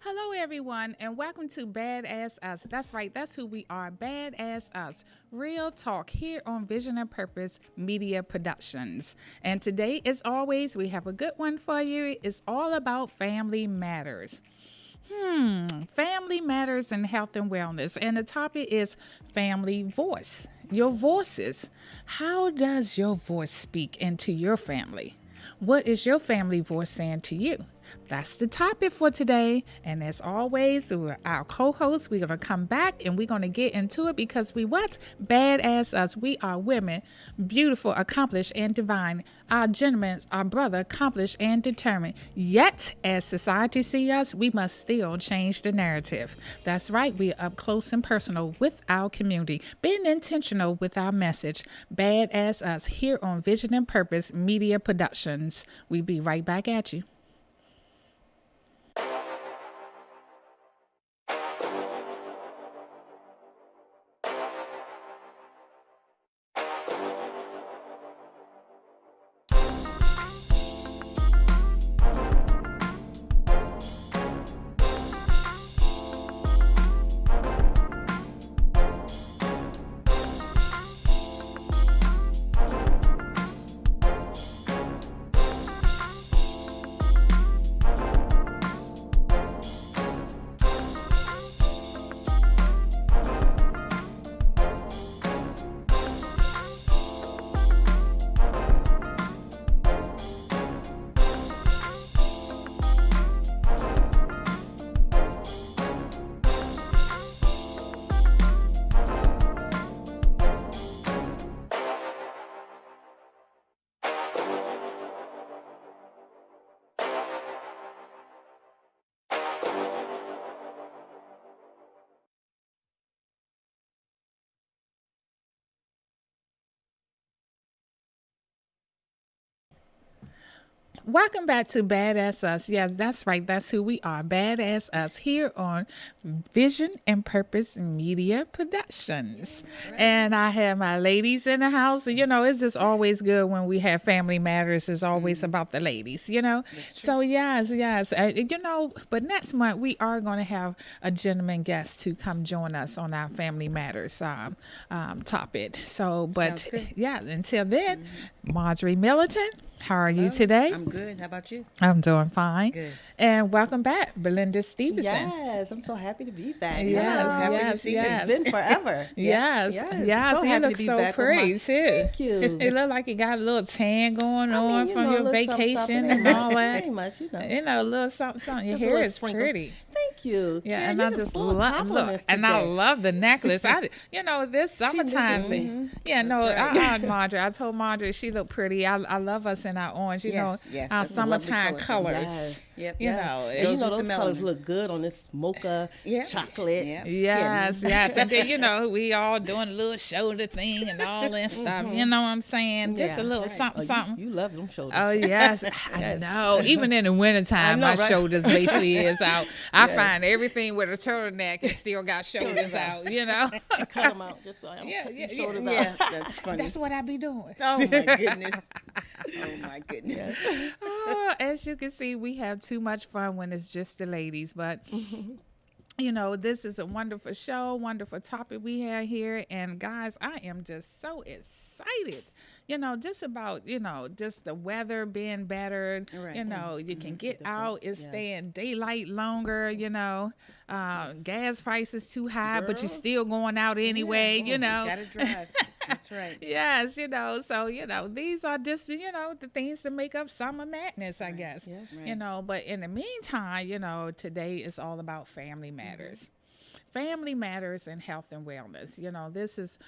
Hello, everyone, and welcome to B.A.A.D.A.S.S Us. That's right, that's who we are, B.A.A.D.A.S.S Us. Real talk here on Vision and Purpose Media Productions. And today, as always, we have a good one for you. It's all about family matters. Family matters in health and wellness. And the topic is family voice. Your voices. How does your voice speak into your family? What is your family voice saying to you? That's the topic for today. And as always, our co-hosts, we're going to come back and we're going to get into it because we what? Badass us. We are women, beautiful, accomplished, and divine. Our gentlemen, our brother, accomplished and determined. Yet, as society sees us, we must still change the narrative. That's right. We are up close and personal with our community, being intentional with our message. Badass us here on Vision and Purpose Media Productions. We'll be right back at you. Welcome back to B.A.A.D.A.S.S Us. Yes, that's right. That's who we are. B.A.A.D.A.S.S Us here on Vision and Purpose Media Productions. Right. And I have my ladies in the house. You know, it's just always good when we have family matters. It's always about the ladies, you know. So, yes. You know, but next month we are going to have a gentleman guest to come join us on our family matters topic. So, but yeah, until then, Marjorie Militant. How are you today? I'm good. How about you? I'm doing fine. Good. And welcome back, Belinda Stevenson. Yes, I'm so happy to be back. Yes. It's been forever. Yes. So you look so pretty too. Thank you. It look like you got a little tan going on from your vacation and all that. Pretty much, You know, a little something. Your hair is pretty. Thank you. Yeah, and I just love and I love the necklace. You know, this summertime thing. Yeah, no, Marjorie. I told Marjorie she looked pretty. I love us in our orange. You know, our summertime colors. Yes. Yep. You know, those colors look good on this mocha chocolate. Yes. And then, you know, we all doing a little shoulder thing and all that stuff. You know what I'm saying? Just a little something. You love them shoulders. Oh, yes. I know. Even in the wintertime, my shoulders basically is out. I find everything with a turtleneck and still got shoulders out, you know? Cut them out. Just like, shoulders out. That's funny. That's what I be doing. Oh, my goodness. Oh, my goodness. As you can see, we have too much fun when it's just the ladies, but you know, this is a wonderful show, wonderful topic we have here. And guys, I am just so excited, you know, just about, you know, just the weather being better. Right. You know, you can get out, it's staying daylight longer, you know, gas prices too high, but you're still going out anyway, you know. You gotta drive. That's right. Yes, you know, so, you know, these are just, you know, the things that make up summer madness, I guess. Yes. You know, but in the meantime, you know, today is all about family matters. Family matters and health and wellness. You know, this is,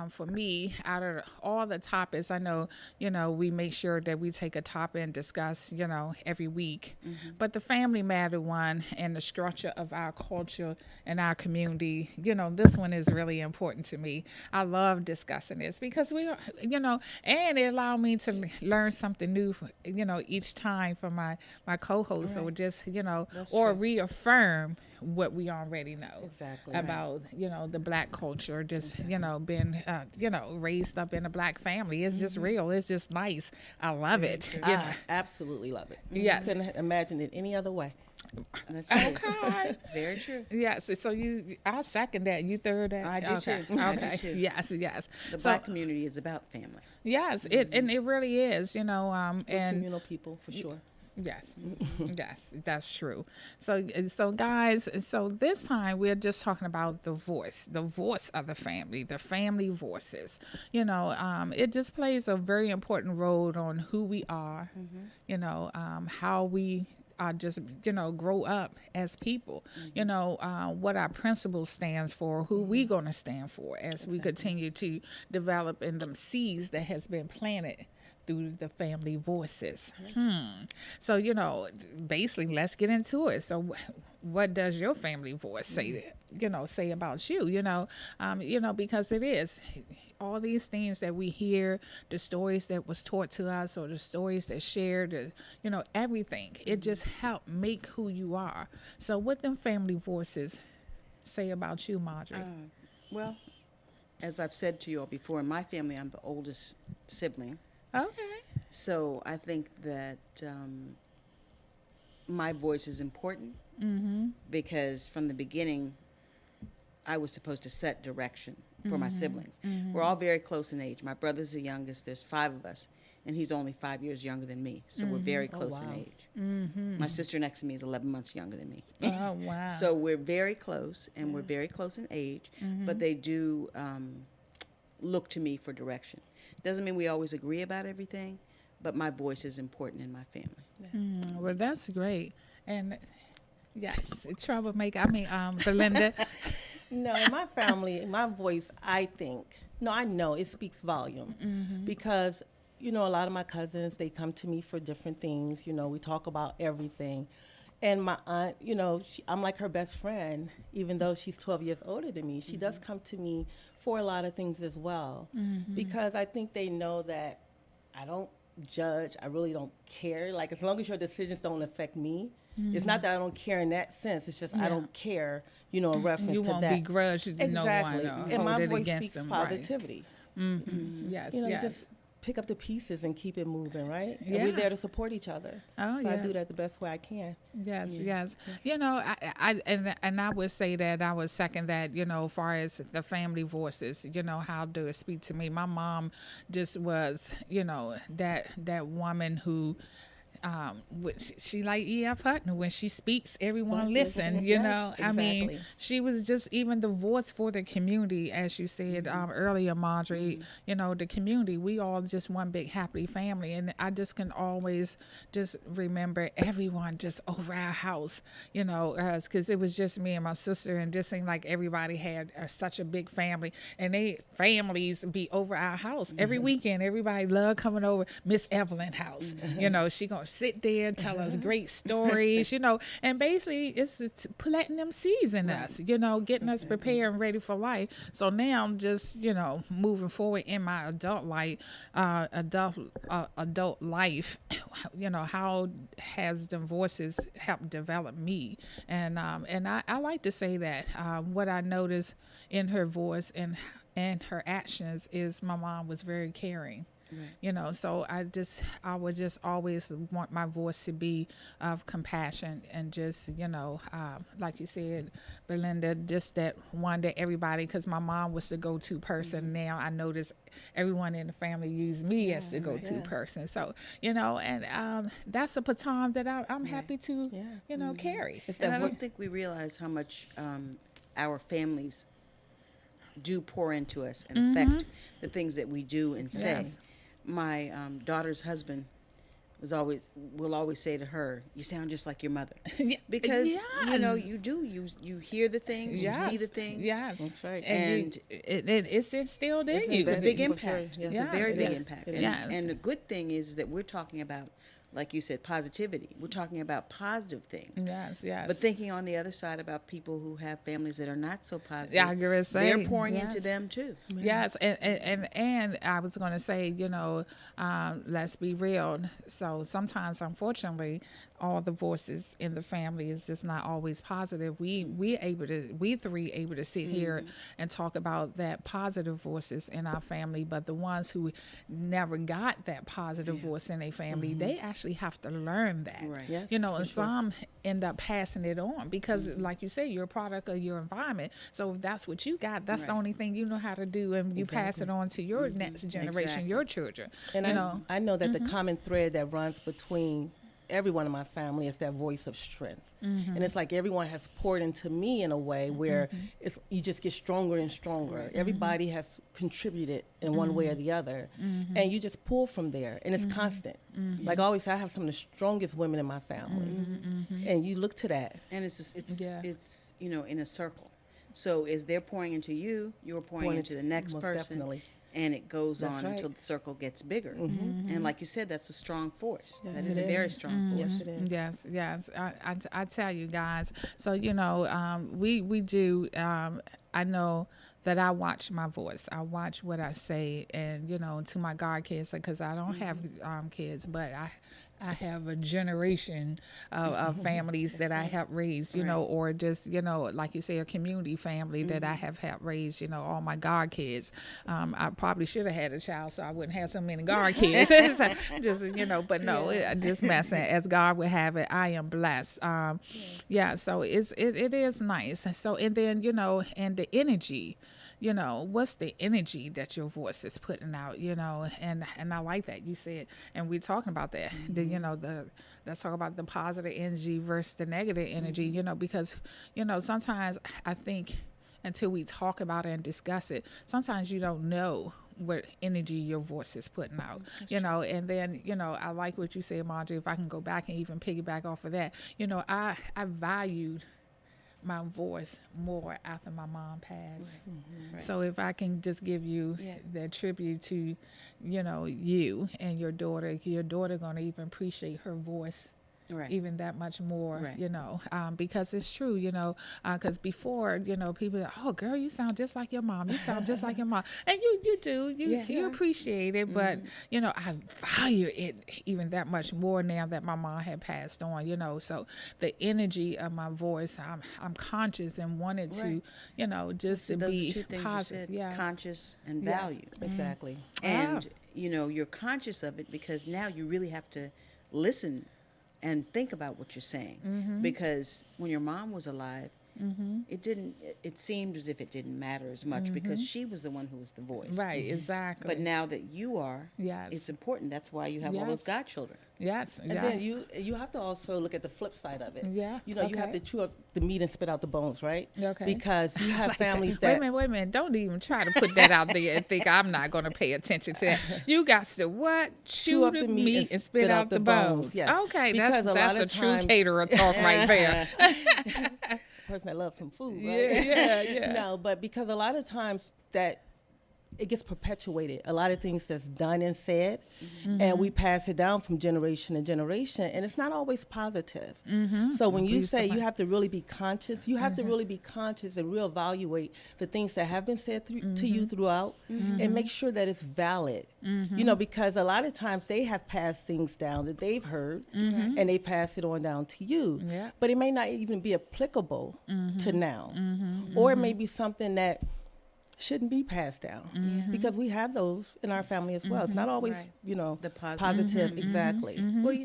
for me, out of all the topics, I know, you know, we make sure that we take a topic and discuss, you know, every week. But the family matter one and the structure of our culture and our community, you know, this one is really important to me. I love discussing this because we are, you know, and it allowed me to learn something new, you know, each time from my co-hosts or just, you know, or reaffirm what we already know about, you know, the Black culture, just, you know, being, you know, raised up in a Black family. It's just real. It's just nice. I love it. You know? I absolutely love it. Yes. Couldn't imagine it any other way. That's okay. Very true. Yes. So I second that. You third that? I do too. Okay. I do too. Yes. The Black community is about family. Yes. And it really is, you know, and communal people for sure. Yes, that's true. So guys, so this time we're just talking about the voice of the family voices. You know, it just plays a very important role on who we are, you know, how we just, you know, grow up as people, you know, what our principles stands for, who we going to stand for as we continue to develop in them seeds that has been planted through the family voices. So, you know, basically, let's get into it. So what does your family voice say, say about you, you know, because it is all these things that we hear, the stories that was taught to us or the stories that shared, you know, everything. It just helped make who you are. So what them family voices say about you, Marjorie? Well, as I've said to you all before, in my family, I'm the oldest sibling. Okay. So I think that my voice is important because from the beginning, I was supposed to set direction for my siblings. We're all very close in age. My brother's the youngest. There's 5 of us, and he's only 5 years younger than me. So we're very close in age. My sister next to me is 11 months younger than me. Oh, wow. So we're very close, and we're very close in age, but they do look to me for direction. Doesn't mean we always agree about everything, but my voice is important in my family. Well, that's great. And yes, troublemaker. I mean, Belinda. No, in my family, my voice, I know it speaks volume because, you know, a lot of my cousins, they come to me for different things. You know, we talk about everything. And my aunt, you know, I'm like her best friend, even though she's 12 years older than me. She does come to me for a lot of things as well because I think they know that I don't judge. I really don't care. Like, as long as your decisions don't affect me, it's not that I don't care in that sense. It's just I don't care, in reference You to won't that. begrudge no one Exactly. or And hold my it voice against speaks them. Right. positivity. Yes, You yes. just pick up the pieces and keep it moving, right? And we're Yeah. there to support each other. Oh, So I do yes. that the best way I can. Yes, yes. And I would say that I would second that, as far as the family voices, how do it speak to me? My mom just was, that woman who she like E.F. Hutton. When she speaks, everyone listen. Yes, I mean, exactly. she was just even the voice for the community, as you said earlier, Marjorie. The community. We all just one big happy family, and I just can always just remember everyone just over our house. Because it was just me and my sister, and just seemed like everybody had such a big family, and they families be over our house every weekend. Everybody loved coming over Miss Evelyn house. She gonna sit there and tell us great stories, and basically it's planting them seeds in us, getting us prepared and ready for life. So now I'm just, moving forward in my adult life, adult life, how has the voices helped develop me? And I like to say that what I noticed in her voice and her actions is my mom was very caring. Right. So I would just always want my voice to be of compassion and just, like you said, Belinda, just that one that everybody, because my mom was the go-to person. Now I notice everyone in the family use me as the go-to person. So, and that's a baton that I'm happy to, carry. And I don't think we realize how much our families do pour into us and affect the things that we do and say. Yes. My daughter's husband will always say to her, "You sound just like your mother," because you do. You hear the things, you see the things. Yes, that's right. And it's instilled in you. It's a big impact. Sure. Yes. It's a very big Yes, impact. it And, is. and the good thing is that we're talking about, like you said, positivity. We're talking about positive things. Yes, yes. But thinking on the other side about people who have families that are not so positive. Yeah, I was gonna say, they're pouring yes. into them too. Yes, and I was going to say, let's be real. So sometimes, unfortunately, all the voices in the family is just not always positive. We three able to sit here and talk about that positive voices in our family, but the ones who never got that positive voice in their family, they actually have to learn that. Right. Yes, And for sure. some end up passing it on because, like you say, you're a product of your environment. So if that's what you got, that's the only thing you know how to do, and you pass it on to your next generation, Exactly. your children. And I know that the common thread that runs between everyone in my family is that voice of strength. And it's like everyone has poured into me in a way where you just get stronger and stronger. Everybody has contributed in one way or the other. And you just pull from there. And it's constant. Like I always say, I have some of the strongest women in my family. And you look to that. And it's in a circle. So as they're pouring into you, you're pouring into the next most person. definitely. And it goes That's on right. until the circle gets bigger. And like you said, that's a strong force. Yes, That is it a very is. strong force. Yes, it is. Yes, yes. I tell you guys. So we do. I know that I watch my voice. I watch what I say, and to my godkids, because I don't have kids, but I have a generation of families that I help raise, or just, like you say, a community family that I have helped raise, all my god kids. I probably should have had a child so I wouldn't have so many god kids. Just, but no, just messing. As God would have it, I am blessed. Yeah, so it is nice. So, and then, and the energy, what's the energy that your voice is putting out, and I like that you said, and we're talking about that, let's talk about the positive energy versus the negative energy, because, sometimes I think until we talk about it and discuss it, sometimes you don't know what energy your voice is putting out. And then, I like what you said, Marjorie, if I can go back and even piggyback off of that, I valued my voice more after my mom passed. Right. So if I can just give you the tribute to, you and your daughter going to even appreciate her voice Right. even that much more, Right. because it's true, because before, people are, oh, girl, you sound just like your mom. You sound just like your mom. And you do, Yeah. you appreciate it. But, I value it even that much more now that my mom had passed on, so the energy of my voice, I'm conscious and wanted Right. to, just See, to those be are two things positive. you said, conscious and Yes, value. exactly. And, you're conscious of it because now you really have to listen and think about what you're saying. Because when your mom was alive, it seemed as if it didn't matter as much because she was the one who was the voice. Right, exactly. But now that you are, Yes. it's important. That's why you have all those Yes. godchildren. Yes, And then you have to also look at the flip side of it. Yeah, You have okay. to chew up the meat and spit out the bones, right? Okay. Because you have Like families Wait that a minute. Don't even try to put that out there and think I'm not going to pay attention to that. You got to what? Chew up the meat and spit out the bones. Yes. Okay, Because that's a true times, caterer talk right there. person that loves some food, right? Yeah. No, but because a lot of times that it gets perpetuated. A lot of things that's done and said, and we pass it down from generation to generation, and it's not always positive. So when you say you have to really be conscious, you have to really be conscious and reevaluate the things that have been said to you throughout, and make sure that it's valid. Because a lot of times they have passed things down that they've heard, and they pass it on down to you. Yeah. But it may not even be applicable to now, or it may be something that shouldn't be passed down because we have those in our family as well. It's not always, Right. The positive. Exactly. Well,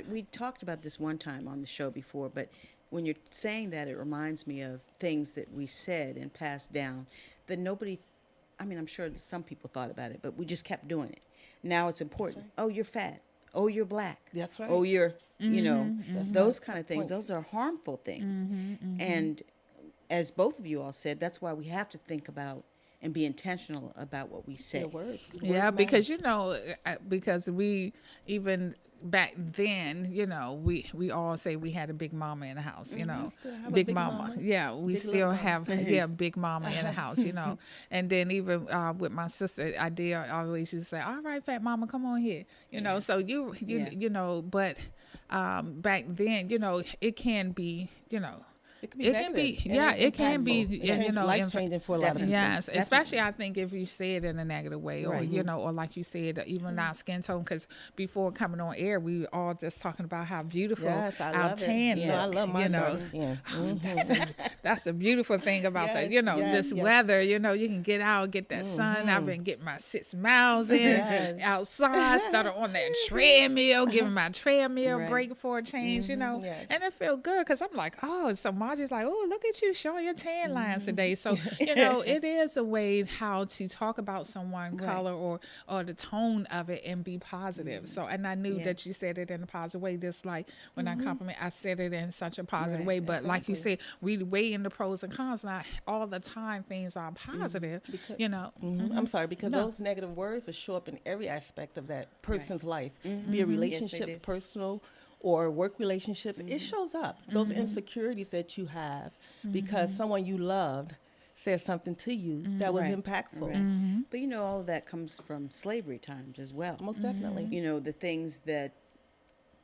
we talked about this one time on the show before, but when you're saying that, it reminds me of things that we said and passed down that nobody, I'm sure that some people thought about it, but we just kept doing it. Now it's important. Right. Oh, you're fat. Oh, you're black. That's right. Oh, you're, those right. kind of things. Points. Those are harmful things. And as both of you all said, that's why we have to think about and be intentional about what we say. Your words. Yeah, Words because matter. because we even back then, we all say we had a big mama in the house, still have a big big mama. mama. Yeah, we Big still little have big mama in the house, And then even with my sister, I always used to say, "All right, fat mama, come on here," So but back then, it can be, It could be it negative. can be, and yeah, it can be, It's life changing for a lot of people. yes, especially I think if you say it in a negative way, or Right. or like you said, even our skin tone. Because before coming on air, we were all just talking about how beautiful Yes, I our love tan it. look. I love my dark skin. That's the beautiful thing about that. Yes, This yes. weather. You can get out, get that sun. I've been getting my 6 miles in Yes. outside. Started on that treadmill, giving my treadmill Right. break for a change. Yes. And it feel good because I'm like, oh, so Margie's like, oh, look at you showing your tan lines today. So, it is a way how to talk about someone, color or the tone of it and be positive. So, and I knew Yeah. that you said it in a positive way. Just like when I compliment, I said it in such a positive Right. way. But like you Exactly. said, we weigh in the pros and cons. Not all the time things are positive, I'm sorry, because No. those negative words will show up in every aspect of that person's life, be it Yes, they relationships, do. personal or work relationships. It shows up. Those insecurities that you have because someone you loved said something to you that was Right. impactful. Right. But all of that comes from slavery times as well. Most definitely. The things that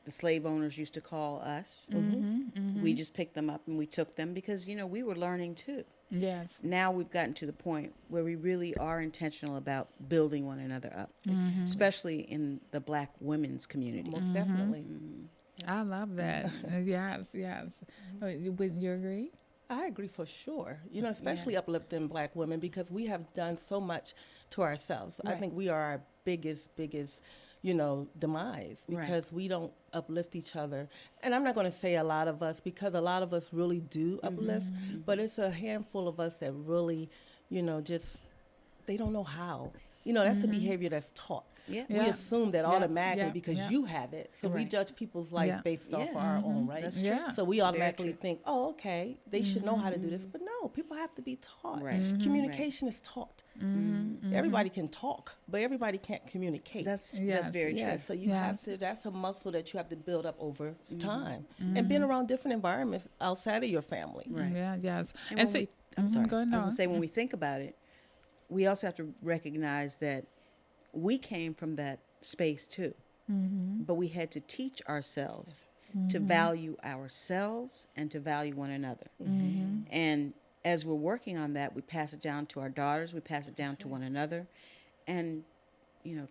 the slave owners used to call us, we just picked them up and we took them because, we were learning too. yes, Now we've gotten to the point where we really are intentional about building one another up, especially in the Black women's community. Most definitely. I love that. Yes. Wouldn't you agree? I agree for sure. Especially uplifting Black women because we have done so much to ourselves. I Right. think we are our biggest, demise because we don't uplift each other. And I'm not going to say a lot of us because a lot of us really do uplift, but it's a handful of us that really, just, they don't know how. That's a behavior that's taught. Yeah. We Yeah. assume that Yeah. automatically Yeah. because Yeah. you have it. So we Right. judge people's life Yeah. based off Yes. our own, right? That's true. Yeah. So we automatically true. think, oh, okay, they should know how to do this. But no, people have to be taught. Right. Communication is taught. Everybody can talk, but everybody can't communicate. That's Yes. very true. Yeah, so you Yes. have to, that's a muscle that you have to build up over time. And being around different environments outside of your family. Right. Yeah, yes. And And when see, I'm sorry. Go ahead, I was Noah. gonna say when we think about it, we also have to recognize that we came from that space too, but we had to teach ourselves to value ourselves and to value one another. And as we're working on that, we pass it down to our daughters, we pass it down to one another, and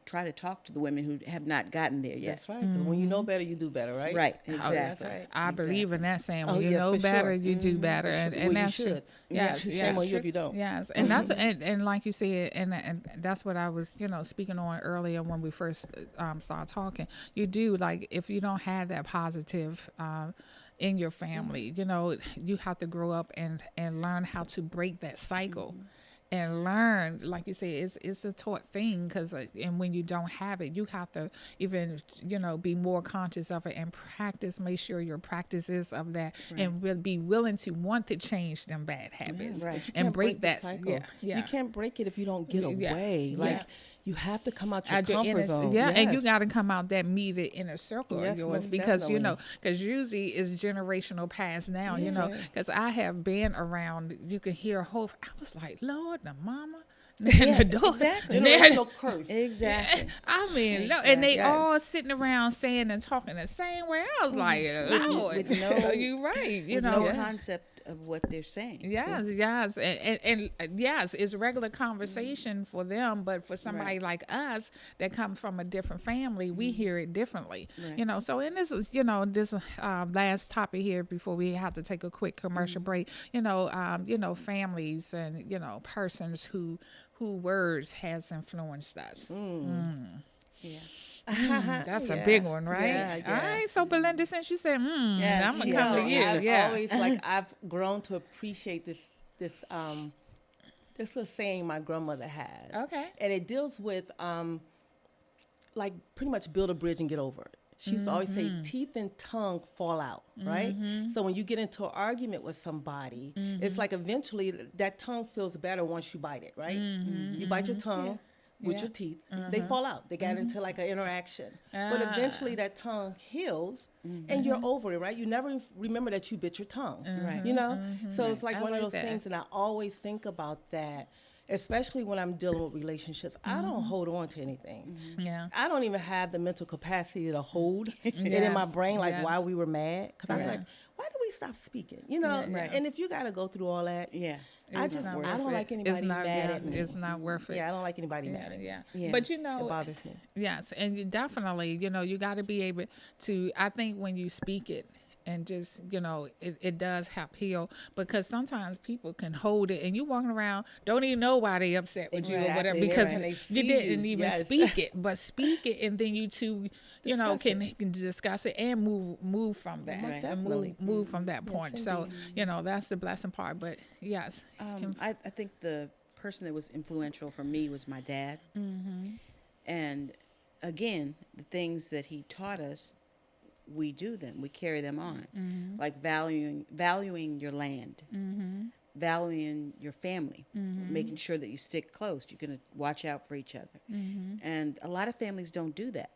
try to talk to the women who have not gotten there yet. That's right. 'Cause when you know better, you do better, right? Right, Oh, exactly. That's right. I believe in that saying. When Oh, you yes, know for better, sure. you do better, and Well, you that's true. should. Yes, Shame yes. on you if you don't. Yes, and that's and like you said, and that's what I was speaking on earlier when we first started talking. You do, like, if you don't have that positive in your family, you have to grow up and learn how to break that cycle. And learn, like you said, it's a taught thing, because and when you don't have it, you have to even be more conscious of it and practice. Make sure your practices of that, and be willing to want to change them bad habits, Right. and break the that cycle. Yeah, yeah. You can't break it if you don't get Yeah. away. Yeah. Like, you have to come out your Out your comfort inner- zone. Yeah, and you Yes. got to come out that meated inner circle Yes, of yours, most because definitely. because usually it's generational past now. Yes, right. Because I have been around. You can hear whole. I was like, Lord, the mama. Yes, the daughter. exactly. Generational curse. Exactly. I mean, look, and they Yes. all sitting around saying and talking the same way. I was like, Lord, With no- so you right, With no concept of what they're saying. Yes, and yes, it's regular conversation for them, but for somebody like us that comes from a different family, we hear it differently. Right. So in this, this last topic here before we have to take a quick commercial break, families and persons who words has influenced us. Yeah. That's a Yeah. big one, right? Yeah, yeah. All right. So Belinda, since you said, Yeah, I'm gonna she come to has you. I've Yeah. always I've grown to appreciate this is a saying my grandmother has. Okay. And it deals with like pretty much build a bridge and get over it. She used to always say teeth and tongue fall out, right? So when you get into an argument with somebody, it's like eventually that tongue feels better once you bite it, right? You bite your tongue with your teeth, they fall out. They got into like an interaction. But eventually that tongue heals and you're over it, right? You never remember that you bit your tongue, Right. So it's like I one like of those that. things, and I always think about that, especially when I'm dealing with relationships. I don't hold on to anything. Yeah. I don't even have the mental capacity to hold it in my Yes, brain, like yes. why we were mad. Because I'm like, why did we stop speaking? Right. And if you got to go through all that, Yeah. I It's just, not I worth don't it. like anybody mad at me. It's not worth it. Yeah, I don't like anybody mad at me. Yeah. Yeah. But It bothers me. yes, and you definitely, you got to be able to, I think when you speak it and just, it does help heal, because sometimes people can hold it and you walking around, don't even know why they upset with you or whatever, Exactly, because and they you see didn't you. even Yes. speak it, but speak it, and then you two, Discuss can discuss it and move from that, Most and definitely. move from that point. So, indeed. that's the blessing part, but yes. I think the person that was influential for me was my dad. And again, the things that he taught us, we do them. We carry them on. Like valuing your land, valuing your family, making sure that you stick close. You're going to watch out for each other. And a lot of families don't do that,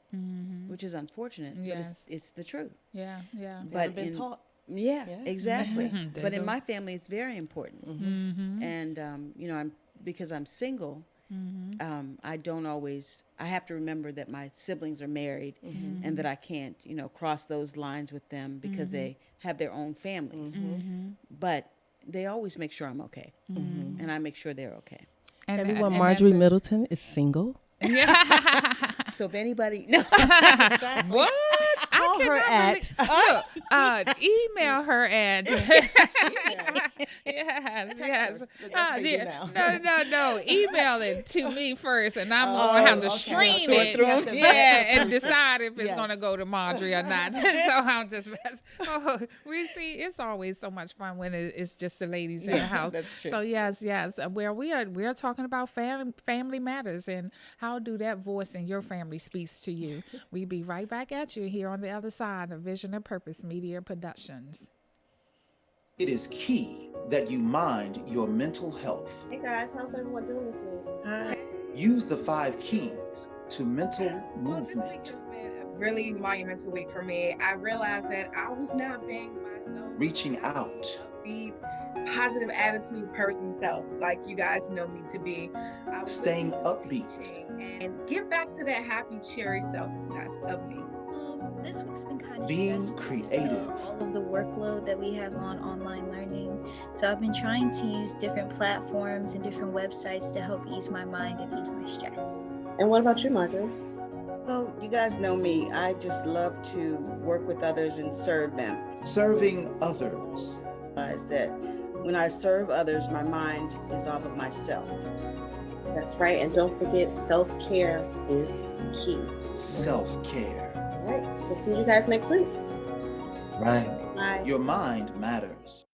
which is unfortunate, but Yes. it's the truth. Yeah. They haven't been taught. Yeah, Yeah. exactly. They But in don't. my family, it's very important. And because I'm single, I don't always. I have to remember that my siblings are married, and that I can't, cross those lines with them because they have their own families. But they always make sure I'm okay, and I make sure they're okay. And, Everyone, and Marjorie that's it. Middleton is single. So if anybody, no, What? Call her at. Email her at. yes. her. That's what they do now. No. Email it to me first, and I'm gonna have to okay. screen Sort it. through 'em. And decide if it's Yes. gonna go to Marjorie or not. So I'm just. We see it's always so much fun when it's just the ladies in the house. That's true. So yes. Where we are talking about family matters, and how do that voice in your family speaks to you. We be right back at you here on the other side of Vision and Purpose Media Productions. It is key that you mind your mental health. Hey guys, how's everyone doing this week? Hi. Use the 5 keys to mental Well, this week movement. has been a really monumental week for me. I realized that I was not being myself. Reaching out. Be positive attitude person self, like you guys know me to be. I was Staying listening to upbeat. teaching and get back to that happy, cheery self you guys of me. Oh, This week's been kind of Being stressful. creative. All of the workload that we have on online learning. So I've been trying to use different platforms and different websites to help ease my mind and ease my stress. And what about you, Marjorie? Well, you guys know me. I just love to work with others and serve them. Serving others. Is that when I serve others, my mind is off of myself. That's right. And don't forget, self-care is key. Self-care. All right. So see you guys next week. Right. Bye. Your mind matters.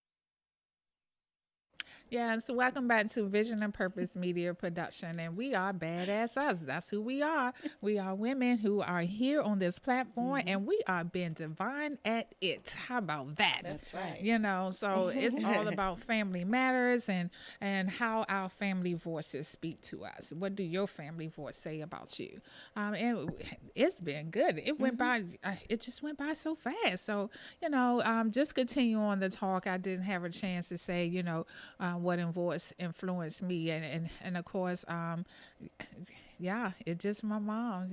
Yeah, so welcome back to Vision and Purpose Media Production, and we are Badass Us. That's who we are. We are women who are here on this platform, and we are being divine at it. How about that? That's right. You know, so it's all about family matters and how our family voices speak to us. What do your family voice say about you? And it's been good. It went by. It just went by so fast. So just continue on the talk. I didn't have a chance to say, what influenced me, and of course, it's just my mom.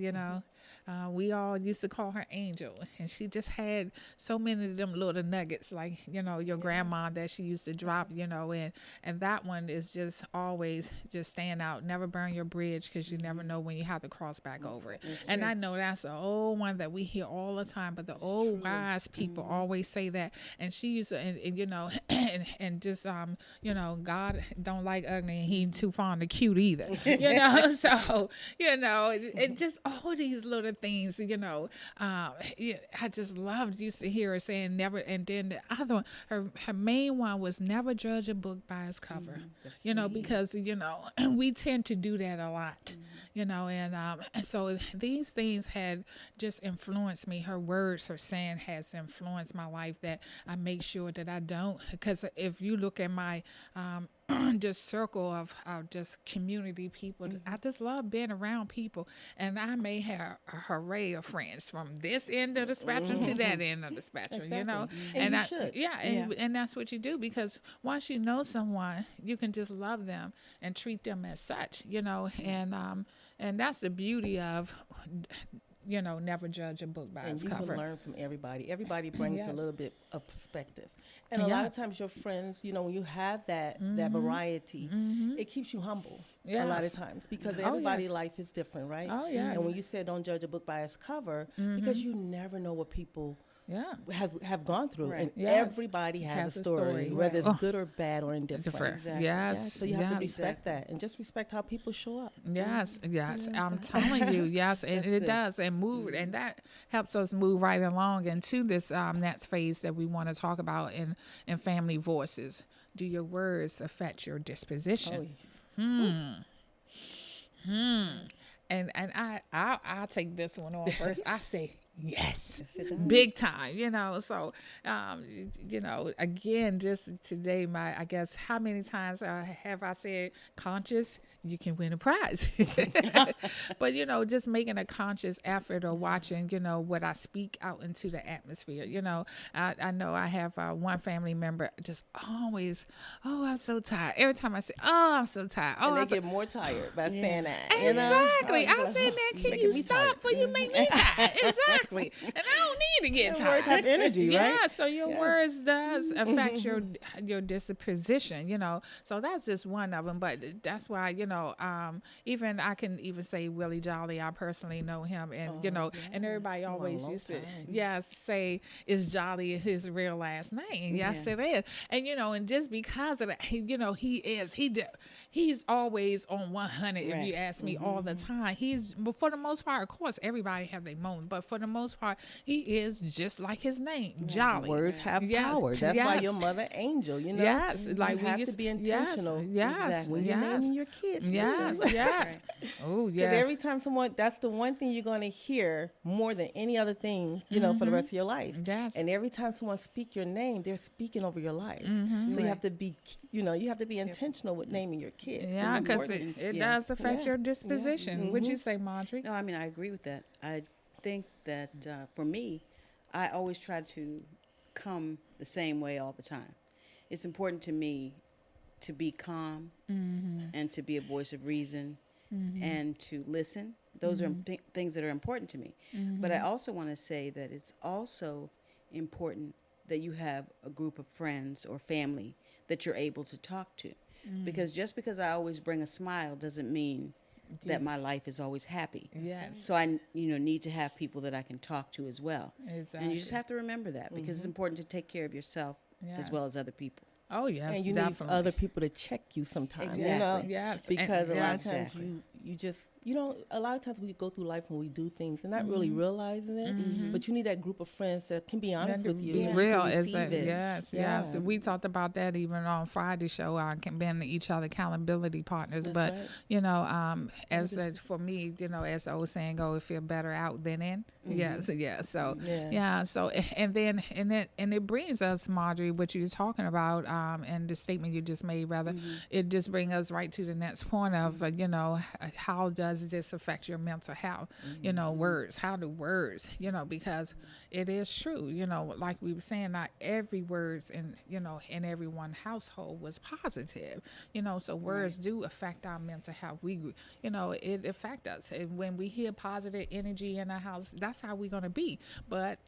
We all used to call her Angel, and she just had so many of them little nuggets, like your grandma that she used to drop, and that one is just always just staying out. Never burn your bridge, because you never know when you have to cross back over it. And I know that's the old one that we hear all the time, but the old wise people always say that. And she used to, and just God don't like ugly, and he ain't too fond of cute either. So it just all these little things. I just used to hear her saying never. And then the other one, her main one was never judge a book by its cover. Because we tend to do that a lot. And so these things had just influenced me. Her words, her saying has influenced my life, that I make sure that I don't. Because if you look at my just circle of just community people, I just love being around people, and I may have a array of friends from this end of the spectrum to that end of the spectrum. And you should. And that's what you do, because once you know someone, you can just love them and treat them as such. And that's the beauty of never judge a book by its cover. And you can learn from everybody. Everybody brings a little bit of perspective. And a lot of times your friends, when you have that variety, it keeps you humble a lot of times, because everybody's life is different, right? Oh, yes. And when you said don't judge a book by its cover, because you never know what people have gone through. Right. And everybody has a story, whether it's good or bad or indifferent. Exactly. Yes. So you have to respect that, and just respect how people show up. Yes. I'm telling you, yes, and it does, and move, and that helps us move right along into this next phase that we want to talk about in family voices. Do your words affect your disposition? And I'll take this one on first. I say yes, big time. So again, just today, I guess, how many times have I said conscious? You can win a prize. But just making a conscious effort, or watching what I speak out into the atmosphere. I know I have one family member just always, I'm so tired. Every time I say, I'm so tired, And they get more tired by saying that. Exactly. I said, "Now, can you stop before you make me tired?" Exactly. And I don't need to get tired. Words have energy, right? Yeah. So your words does affect your disposition. So that's just one of them. But that's why even I can even say Willie Jolly. I personally know him, and and everybody always used to say, "Is Jolly his real last name?" Yes, it is. And and just because of that, he's always on 100. If you ask me, all the time, but for the most part, of course, everybody have their moment, but for the most part, he is just like his name, Jolly. Words have power. That's why your mother Angel. Yes, like you have to be intentional. Yes, when you're naming your kids. Yes, yes. Oh, yes. Because every time that's the one thing you're going to hear more than any other thing, for the rest of your life. Yes. And every time someone speaks your name, they're speaking over your life. So you have to be, you have to be intentional with naming your kids. Yeah, because it does affect your disposition. Would you say, Marjorie? No, I mean, I agree with that. I think that for me, I always try to come the same way all the time. It's important to me to be calm and to be a voice of reason and to listen Those are things that are important to me. But I also want to say that it's also important that you have a group of friends or family that you're able to talk to. Because just because I always bring a smile doesn't mean that my life is always happy. Yes. So I, need to have people that I can talk to as well. Exactly. And you just have to remember that because it's important to take care of yourself as well as other people. Oh yes, And you definitely. need other people to check you sometimes. Exactly. Yes. Because And- a lot of yes. times you just, a lot of times we go through life and we do things and not really realizing it. But you need that group of friends that can be honest with you. Be and real can as receive a, it. yes. We talked about that even on Friday show. Being each other accountability partners. That's but right. for me, as the old saying go, it feel better out than in. Yes. So So and it brings us, Marjorie, what you're talking about, and the statement you just made, rather, it just brings us right to the next point of how does this affect your mental health? Words. How do words? Because it is true. Like we were saying, not every words in every one household was positive. So words do affect our mental health. It affect us. And when we hear positive energy in our house, that's how we're gonna be. But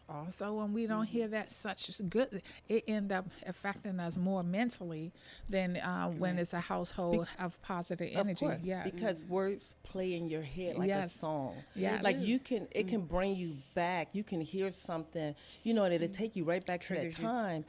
also when we don't hear that such good, it end up affecting us more mentally than when it's a household of positive energy. Of course, because words play in your head like a song. Yes. Like it can bring you back. You can hear something, and it'll take you right back to that time.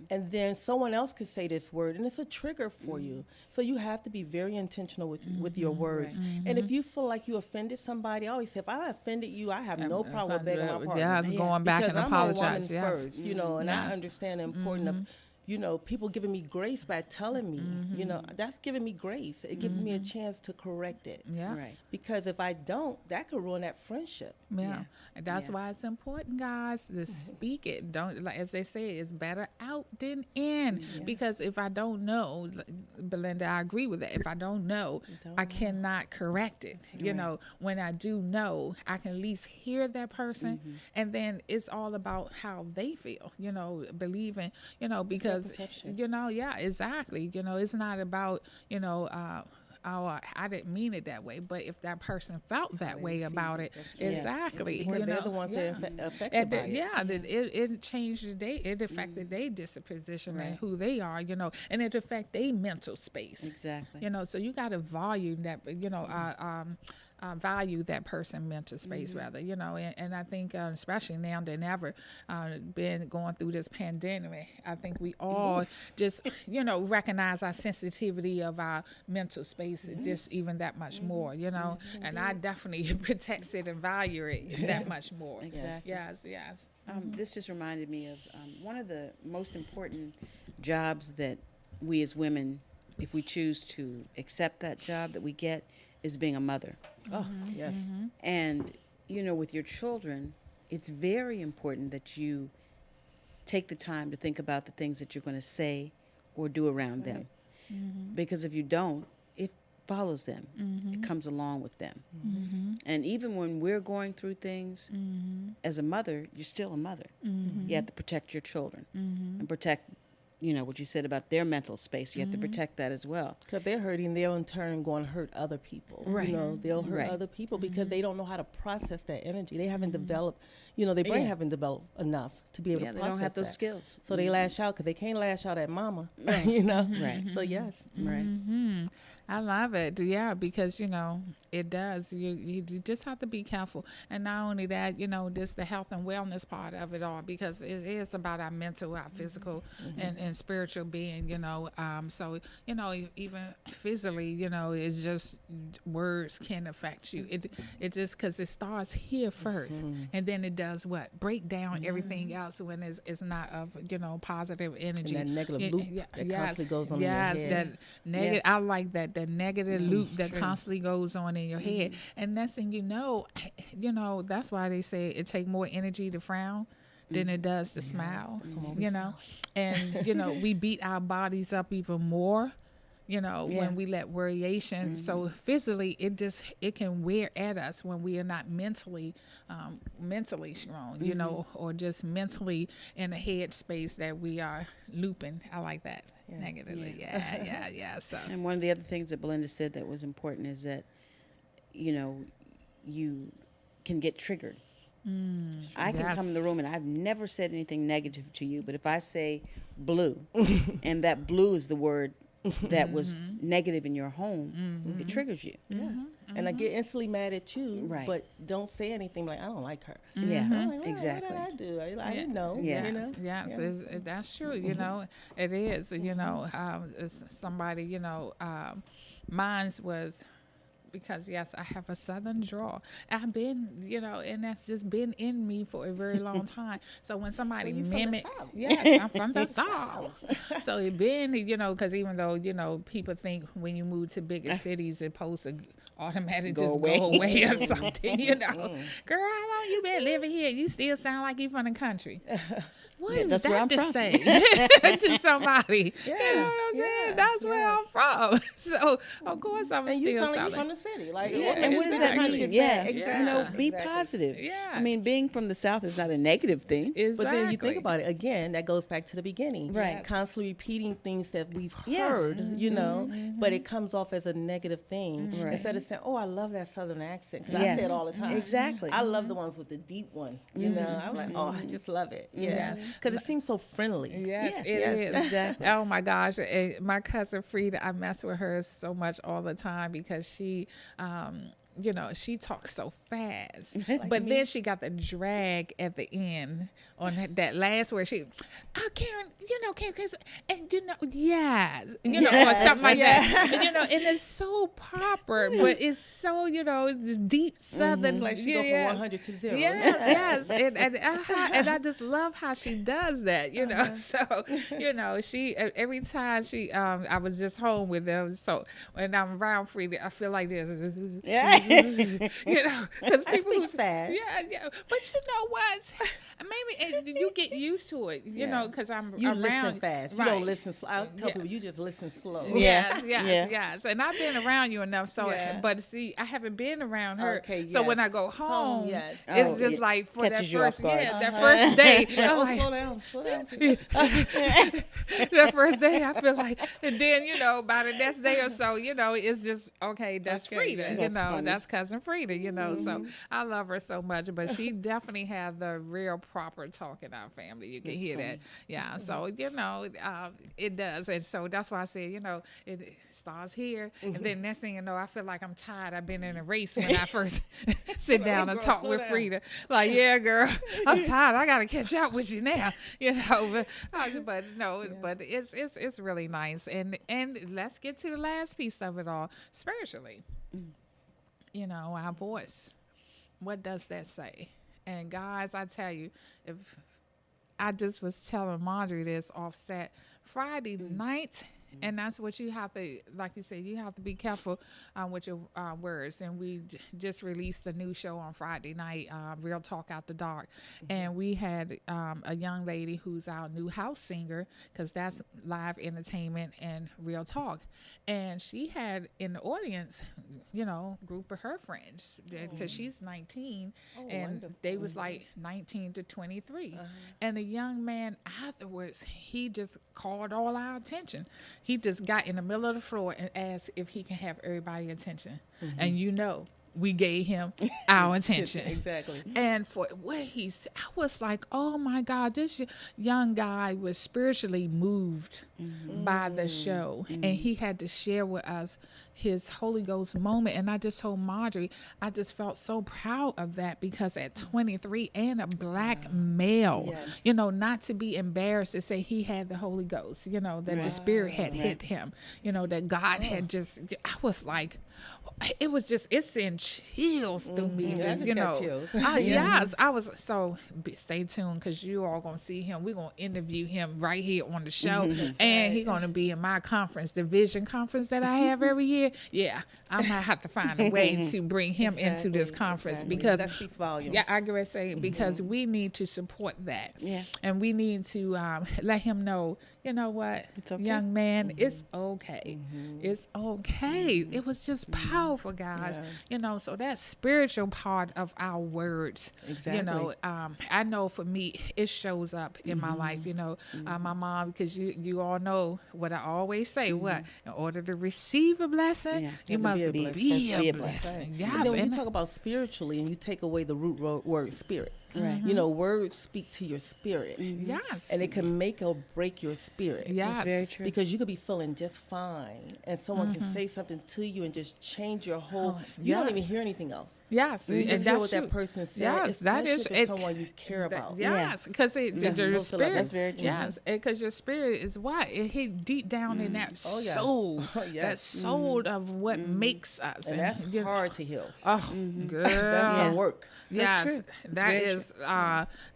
And then someone else could say this word and it's a trigger for you. So you have to be very intentional with your words. And if you feel like you offended somebody, I always say, if I offended you, I have no problem with begging my pardon. Yes, going back because and I'm apologize. a woman first, and I understand the importance of people giving me grace by telling me, that's giving me grace. It gives me a chance to correct it. Yeah. Right. Because if I don't, that could ruin that friendship. Yeah. And that's why it's important, guys, to speak it. Don't, like as they say, it's better out than in. Because if I don't know, Belinda, I agree with that. If I don't know, I cannot correct it. When I do know, I can at least hear that person, and then it's all about how they feel. Believing. Because exactly. It's not about oh, I didn't mean it that way. But if that person felt that way about it, exactly. Because they're the ones that are affected by it. Yeah, it changed it affected their disposition and who they are, and it affect their mental space. Exactly. So you got to value that, value that person mental space rather, and I think especially now than ever, been going through this pandemic, I think we all just, recognize our sensitivity of our mental space just even that much more, and I definitely protect it and value it that much more. Exactly. Yes. This just reminded me of one of the most important jobs that we as women, if we choose to accept that job that we get, is being a mother. Oh, yes. And, with your children, it's very important that you take the time to think about the things that you're going to say or do around them. Because if you don't, it follows them. It comes along with them. And even when we're going through things, as a mother, you're still a mother. You have to protect your children and protect, what you said about their mental space. You have to protect that as well. Because they're hurting, they'll in turn going to hurt other people. Right. They'll hurt other people because they don't know how to process that energy. They haven't developed, their brain haven't developed enough to be able to process they don't have those that. skills. So they lash out because they can't lash out at mama, Right. Right. So yes. Right. I love it. Yeah, because, it does. You just have to be careful. And not only that, just the health and wellness part of it all, because it is about our mental, our physical, and spiritual being, So, even physically, it's just words can affect you. It just, because it starts here first. And then it does what? Break down everything else when it's not of, positive energy. And that negative loop that constantly goes on in your head. Yes, that negative. I like that. The negative loop that constantly goes on in your head, and next thing you know, that's why they say it take more energy to frown than it does to smile. And we beat our bodies up even more. When we let variation. So physically, it can wear at us when we are not mentally strong, or just mentally in a head space that we are looping. I like that negatively. Yeah. So. And one of the other things that Belinda said that was important is that, you can get triggered. I can come in the yes. room and I've never said anything negative to you, but if I say blue, and that blue is the word that was negative in your home, it triggers you. Yeah. And I get instantly mad at you, Right. but don't say anything like, I don't like her. Yeah, I'm like, exactly. What did I do? I didn't know. Yeah. You know? Yes, that's true. You know, it is. You know, it's somebody. You know, mine's was. Because yes, I have a Southern drawl. I've been, you know, and that's just been in me for a very long time. So when somebody you from the mimic, South. yes, I'm from the South. So it been, you know, because even though, you know, people think when you move to bigger cities, it's supposed to automatically Go just away. go away or something, you know. Girl, how long you been living here? You still sound like you from the country. What is that's where that I'm to from. say to somebody? You know what I'm saying? That's where I'm from. So of course I'm And you still sound like Southern. you from the city. Like, Yeah. And what does that country mean? is Yeah, bad. Yeah. you know, be Exactly. positive. Yeah. I mean, being from the South is not a negative thing. Exactly. But then you think about it again, that goes back to the beginning. Right. Constantly repeating things that we've Yes. heard, you know, but it comes off as a negative thing. Right. Instead of saying, oh, I love that Southern accent. Because I Yes. say it all the time. Exactly. I love the ones with the deep one, you know. I'm like, oh, I just love it. Yeah. Yes. Because it seems so friendly. Yes, Yes, it yes, is. exactly. Oh my gosh, my cousin Frida, I mess with her so much all the time because she, you know, she talks so fast, but then she got the drag at the end on that last word. She, oh Karen, you know, Karen, and you know, yes, you know, or something like that. And, you know, and it's so proper, but it's so, you know, this deep Southern. It's like she go from 100 to 0. Yes, and I just love how she does that, you know. So, you know, she every time she, I was just home with them. So when I'm around Frida, I feel like this, Yeah. you know, because people speak fast. yeah. But you know what? Maybe you get used to it, you know, because I'm You around. listen fast. You Right. don't listen slow. I tell Yes. people, you just listen slow. Yes, Yeah. yes. And I've been around you enough. So, Yeah. but see, I haven't been around her. Okay, So when I yes. go home, yes. it's Oh, just it like for that catches you off first, guard. that first day. I'm Oh, like, slow down. Slow down. that first day, I feel like, and then, you know, by the next day or so, you know, it's just, okay, that's Okay, Frida, yeah. you That's know, funny. that's cousin Frida, you know, so I love her so much, but she definitely had the real proper talk in our family. You can That's hear funny. that. Yeah. So, you know, it does. And so that's why I said, you know, it starts here. And then next thing you know, I feel like I'm tired. I've been in a race when I first sit down and girl, talk slow with down. Frida. Like, yeah, girl, I'm tired. I got to catch up with you now, you know, but no, but it's really nice. And let's get to the last piece of it all, spiritually. You know, our voice. What does that say? And guys, I tell you, if I just was telling Marjorie this offset Friday night, and that's what you have to, like you said, you have to be careful with your words. And we just released a new show on Friday night, Real Talk After Dark. And we had a young lady who's our new house singer, because that's live entertainment and real talk. And she had in the audience, you know, group of her friends, because she's 19 and wonderful. they was like 19 to 23. And the young man afterwards, he just called all our attention. He just got in the middle of the floor and asked if he can have everybody's attention. And you know, we gave him our attention. Exactly. And for what he said, I was like, oh my God, this young guy was spiritually moved by the show. And he had to share with us his Holy Ghost moment. And I just told Marjorie, I just felt so proud of that, because at 23 and a black male, Yes. you know, not to be embarrassed to say he had the Holy Ghost, you know, that the Spirit had hit him, you know, that God had just, I was like, it was just, it sent chills through me, Yeah, I just you got know. chills. Yes, I was, so stay tuned, because you all going to see him. We're going to interview him right here on the show. And he's going to be in my conference, the Vision Conference that I have every year. Yeah, I might have to find a way to bring him into this conference, because that speaks volume. yeah, I agree saying, because we need to support that. Yeah. And we need to let him know, you know what, It's okay. young man, it's okay. It's okay. It was just powerful, guys. Yeah. You know, so that spiritual part of our words, you know, I know for me, it shows up in my life, you know, my mom, because you all all know what I always say. What in order to receive a blessing, Yeah. you to must be be a a blessing. blessing. But Yes, then when and you talk about spiritually and you take away the root word spirit, Right. you know, words speak to your spirit. yes, And it can make or break your spirit. yes, That's very true. Because you could be feeling just fine, and someone can say something to you and just change your whole. Oh, You don't yes. even hear anything else. yes. You and just hear that's what true. that person said. Yes, that is especially if it's someone you care about. Yes, because That's your most of it. spirit. That's very true. Yes, because your spirit is what it hit deep down in that Oh, yeah. soul. Oh, yes. That soul of what makes us, And that's you know, hard to heal. Oh, girl. That's some work. Yes, true. that very is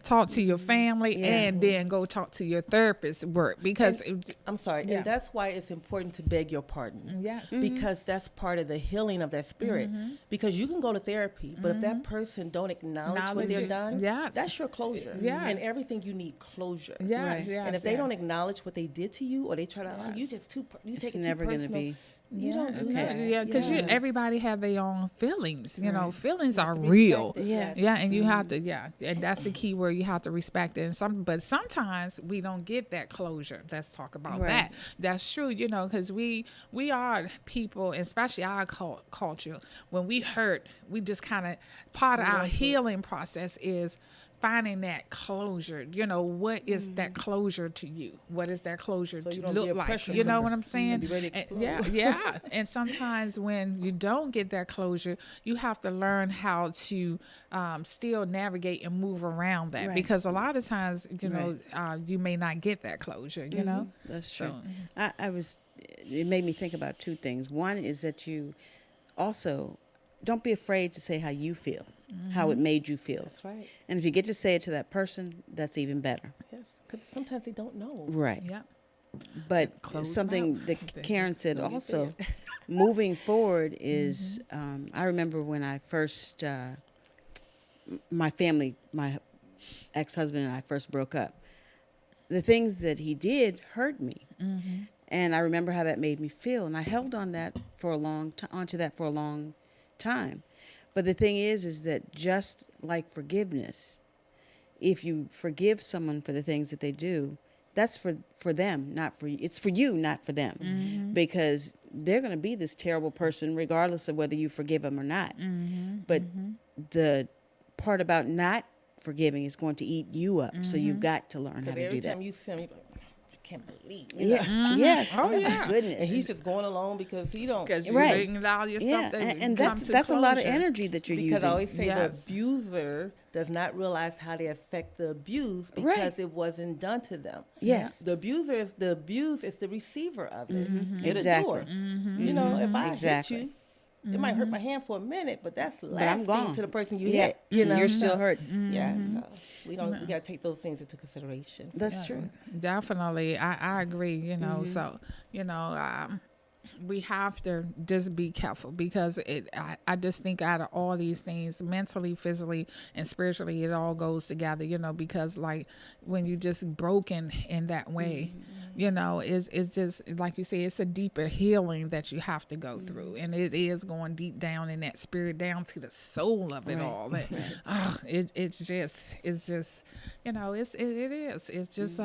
talk to your family and then go talk to your therapist work because I'm sorry. Yeah. And that's why it's important to beg your pardon. yes, Because that's part of the healing of that spirit. Because you can go to therapy, but if that person don't acknowledge what Acknowledge they've it. done, Yes. that's your closure. Yeah. And everything you need closure. yes, Right. yes, And if they yes. don't acknowledge what they did to you, or they try to, oh, you just you It's take it never too going to personal. be. You don't do that. Yeah, because everybody have their own feelings. You know, feelings are to real. respect it, Yes. Yeah, and you have to, and that's the key where you have to respect it. But sometimes we don't get that closure. Let's talk about Right. that. That's true, you know, because we are people, especially our culture. When we hurt, we just kind of part of our healing process is finding that closure. You know, what is that closure to you? What is that closure So to you don't be look a like? pressure You know cooker what I'm saying? and be ready to And explode. yeah. And sometimes when you don't get that closure, you have to learn how to still navigate and move around that Right. because a lot of times, you know, you may not get that closure, you know? That's true. So- It made me think about two things. One is that you also don't be afraid to say how you feel, how it made you feel. That's right. And if you get to say it to that person, that's even better. Yes. Because sometimes they don't know. Right. Yeah. But Close something mouth. that Karen said Don't get also, moving forward is, I remember when I first, my ex-husband and I first broke up, the things that he did hurt me. And I remember how that made me feel. And I held on that for a long onto that for a long time. But the thing is that just like forgiveness, if you forgive someone for the things that they do, that's for them, not for you. It's for you, not for them. Because they're going to be this terrible person regardless of whether you forgive them or not. But the part about not forgiving is going to eat you up. So you've got to learn how to do Every that. time you see him, you go, I can't believe it. You know? Yeah. Yes. Oh, Oh, yeah. my goodness. And he's just going along because he don't. Because you Right. didn't allow yourself Yeah. to And come that's to a lot of closure. energy that you're Because using. I always say Yes. the abuser does not realize how they affect the abused Right. because it wasn't done to them. Yes. The abuser is the abuse is the receiver of it. You're Exactly. the doer. You know, if I Exactly. hit you, it might hurt my hand for a minute, but that's I'm lasting gone. to the person you Yeah. hit. You know, You're still hurt. Yeah, so we gotta take those things into consideration. That's true. Definitely. I agree, you know, so, you know, we have to just be careful because I just think out of all these things, mentally, physically, and spiritually, it all goes together, you know, because like when you just broken in that way, you know, it's just like you say, it's a deeper healing that you have to go through. And it is going deep down in that spirit, down to the soul of it all. It's just, you know, it is. It's just,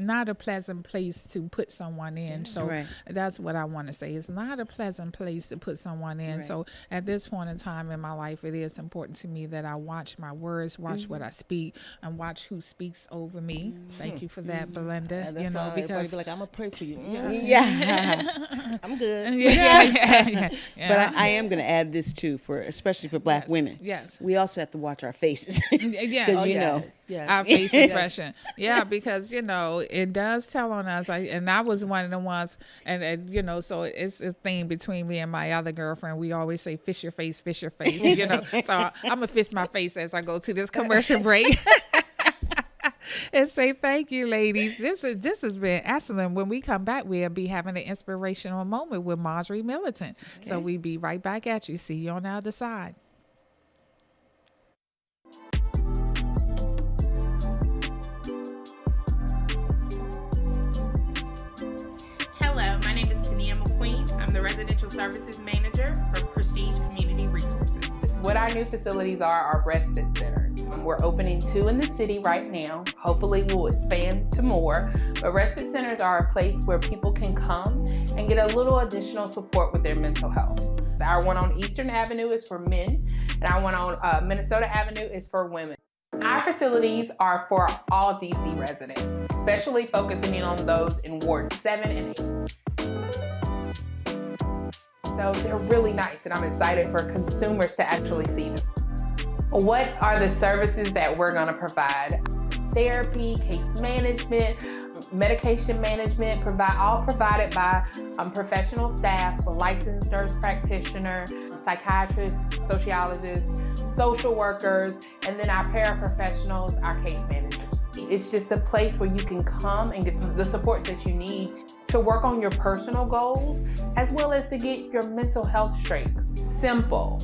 not a pleasant place to put someone in. So Right. that's what I want to say. It's not a pleasant place to put someone in. Right. So at this point in time in my life, it is important to me that I watch my words, watch what I speak, and watch who speaks over me. Thank you for that, Belinda. And that's You know, why everybody because be like, I'm gonna pray for you. Yeah. I'm good. yeah. But I am going to add this too, especially for Black women. Yes. We also have to watch our faces. Yeah. 'Cause you know. Yes. Our face expression. Yeah, because, you know, it does tell on us. And I was one of the ones, and you know, so it's a thing between me and my other girlfriend. We always say, fish your face, you know. So I'm going to fish my face as I go to this commercial break. And say thank you, ladies. This has been excellent. When we come back, we'll be having an inspirational moment with Marjorie Militant. Okay. So we'll be right back at you. See you on the other side. Hello, my name is Tania McQueen. I'm the Residential Services Manager for Prestige Community Resources. What our new facilities are respite centers. We're opening 2 in the city right now. Hopefully we'll expand to more. But respite centers are a place where people can come and get a little additional support with their mental health. Our one on Eastern Avenue is for men, and our one on Minnesota Avenue is for women. Our facilities are for all DC residents, especially focusing in on those in Ward 7 and 8. So they're really nice, and I'm excited for consumers to actually see them. What are the services that we're going to provide? Therapy, case management, medication management, all provided by professional staff, a licensed nurse practitioner, psychiatrists, sociologists, social workers, and then our paraprofessionals, our case managers. It's just a place where you can come and get the supports that you need to work on your personal goals, as well as to get your mental health straight. Simple,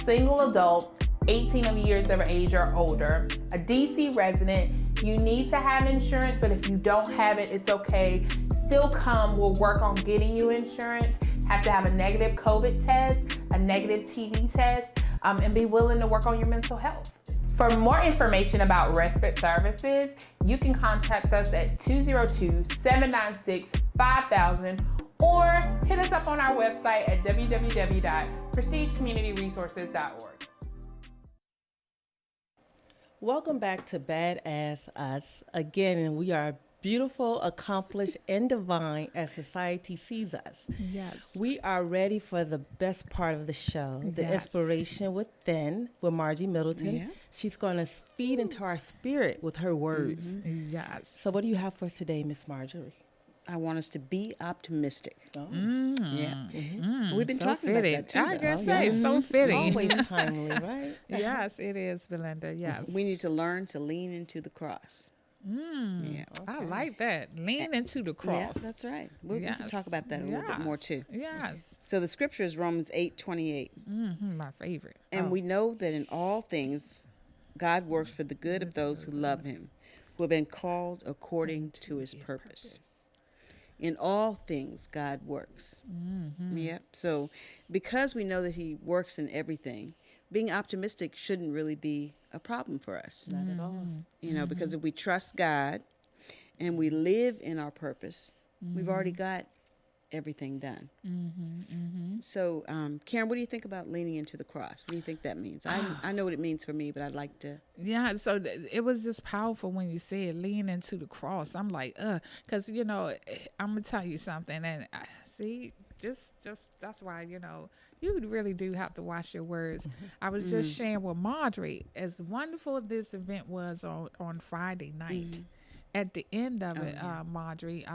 single adult, 18 years of age or older, a DC resident. You need to have insurance, but if you don't have it, it's okay. Still come, we'll work on getting you insurance. Have to have a negative COVID test, a negative TB test, and be willing to work on your mental health. For more information about respite services, you can contact us at 202-796-5000 or hit us up on our website at www.prestigecommunityresources.org. Welcome back to B.A.A.D.S.S Us. Again, and we are beautiful, accomplished, and divine as society sees us. Yes. We are ready for the best part of the show, the Inspiration Within with Margie Middleton. Yeah. She's going to feed into our spirit with her words. Yes. So what do you have for us today, Miss Marjorie? I want us to be optimistic. Oh. Yeah. We've been So talking fitting. about that too. I though. guess so. It's so fitting. Always timely, right? Yes, it is, Belinda. Yes. We need to learn to lean into the cross. Yeah. I like that. Lean into the cross. Yeah, that's right. We can talk about that a little bit more too. Yes. So the scripture is Romans 8:28. My favorite. And we know that in all things, God works for the good of those who love him, who have been called according to his purpose. In all things, God works. Yep. So because we know that he works in everything, being optimistic shouldn't really be a problem for us. Not at all. You know, because if we trust God and we live in our purpose, we've already got everything done. So, Karen, what do you think about leaning into the cross? What do you think that means? I know what it means for me, but I'd like to. Yeah, so it was just powerful when you said lean into the cross. I'm like, because, you know, I'm going to tell you something. And see, just that's why, you know, you really do have to watch your words. I was just sharing with Marjorie, as wonderful as this event was on Friday night. At the end of it, Marjorie,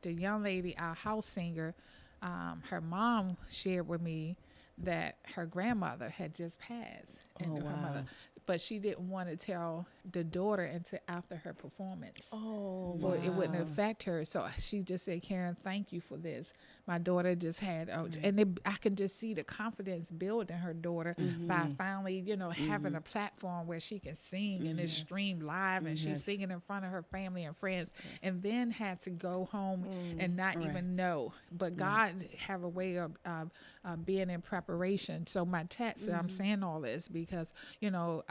the young lady, our house singer, her mom shared with me that her grandmother had just passed. And her mother, but she didn't want to tell the daughter until after her performance. Oh, So it wouldn't affect her. So she just said, Karen, thank you for this. My daughter just had, and I can just see the confidence build in her daughter by finally, you know, having a platform where she can sing and it's streamed live and she's singing in front of her family and friends, and then had to go home and not even know. But God have a way of being in preparation. So my text, I'm saying all this because, you know,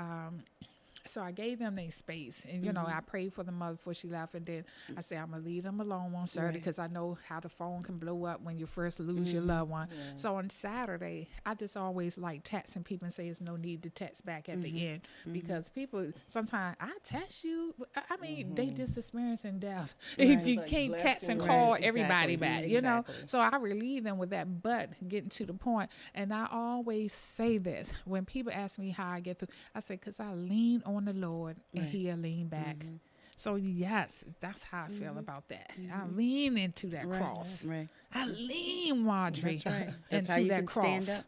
so I gave them their space, and you know, I prayed for the mother before she left, and then I said I'm gonna leave them alone on Saturday because I know how the phone can blow up when you first lose your loved one. So on Saturday, I just always like texting people and say there's no need to text back at the end because people sometimes I text you. I mean, they just experiencing death. You like can't text and blessing, call right, everybody exactly, back, you know. exactly. So I relieve them with that, but getting to the point, and I always say this when people ask me how I get through. I say because I lean on the Lord and he'll lean back. So yes, that's how I feel about that. I lean into that cross. Right. I lean, Marjorie, That's right. That's into how you that can cross. stand up.